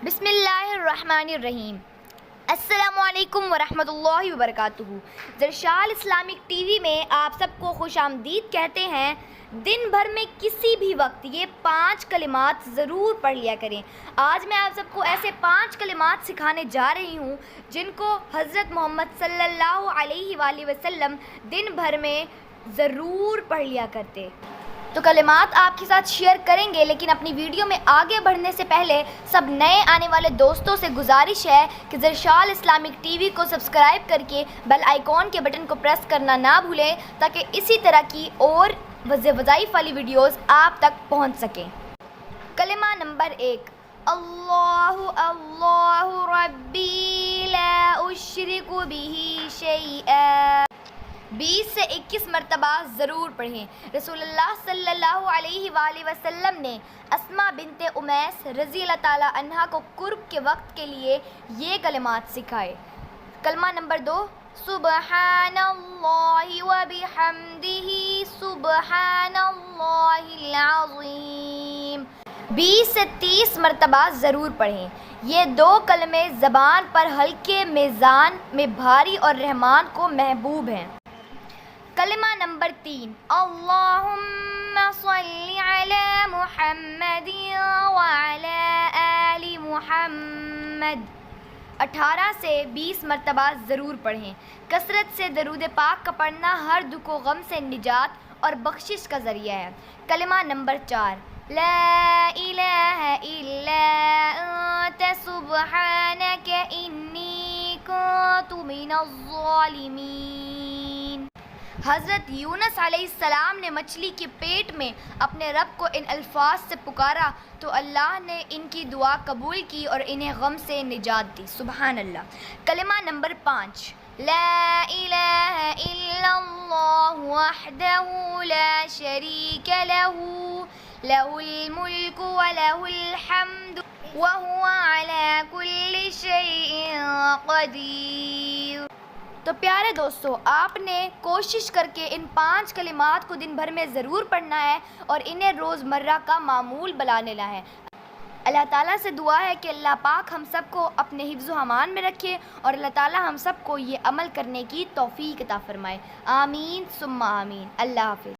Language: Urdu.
بسم اللہ الرحمن الرحیم۔ السلام علیکم ورحمۃ اللہ وبرکاتہ۔ زرشال اسلامک ٹی وی میں آپ سب کو خوش آمدید کہتے ہیں۔ دن بھر میں کسی بھی وقت یہ 5 کلمات ضرور پڑھ لیا کریں۔ آج میں آپ سب کو ایسے 5 کلمات سکھانے جا رہی ہوں جن کو حضرت محمد صلی اللہ علیہ وآلہ وسلم دن بھر میں ضرور پڑھ لیا کرتے۔ تو کلمات آپ کے ساتھ شیئر کریں گے، لیکن اپنی ویڈیو میں آگے بڑھنے سے پہلے سب نئے آنے والے دوستوں سے گزارش ہے کہ زرشال اسلامک ٹی وی کو سبسکرائب کر کے بیل آئیکن کے بٹن کو پریس کرنا نہ بھولیں تاکہ اسی طرح کی اور وظائف والی ویڈیوز آپ تک پہنچ سکیں۔ کلمہ نمبر 1، اللہ اللہ ربی لا اشرک بہ شیئا۔ 20 سے 21 مرتبہ ضرور پڑھیں۔ رسول اللہ صلی اللہ علیہ وآلہ وسلم نے اسماء بنت امیس رضی اللہ تعالیٰ عنہا کو قرب کے وقت کے لیے یہ کلمات سکھائے۔ کلمہ نمبر 2، سبحان اللہ وبحمدہ سبحان اللہ العظیم۔ 20 سے 30 مرتبہ ضرور پڑھیں۔ یہ 2 کلمے زبان پر ہلکے، میزان میں بھاری اور رحمان کو محبوب ہیں۔ کلمہ نمبر 3، اللہم صلی علی محمد وعلی آل محمد۔ 18 سے 20 مرتبہ ضرور پڑھیں۔ کثرت سے درود پاک کا پڑھنا ہر دکھ و غم سے نجات اور بخشش کا ذریعہ ہے۔ کلمہ نمبر 4، لا الہ الا انت سبحانک انی کنت من الظالمین۔ حضرت یونس علیہ السلام نے مچھلی کے پیٹ میں اپنے رب کو ان الفاظ سے پکارا تو اللہ نے ان کی دعا قبول کی اور انہیں غم سے نجات دی۔ سبحان اللہ۔ کلمہ نمبر 5، لا الہ الا اللہ وحدہ لا شریک لہ لہ الملک ولہ الحمد وہو علی کل شیء قدیر۔ تو پیارے دوستو، آپ نے کوشش کر کے ان 5 کلمات کو دن بھر میں ضرور پڑھنا ہے اور انہیں روزمرہ کا معمول بنا لینا ہے۔ اللہ تعالیٰ سے دعا ہے کہ اللہ پاک ہم سب کو اپنے حفظ و امان میں رکھے اور اللہ تعالیٰ ہم سب کو یہ عمل کرنے کی توفیق عطا فرمائے۔ آمین ثم آمین۔ اللہ حافظ۔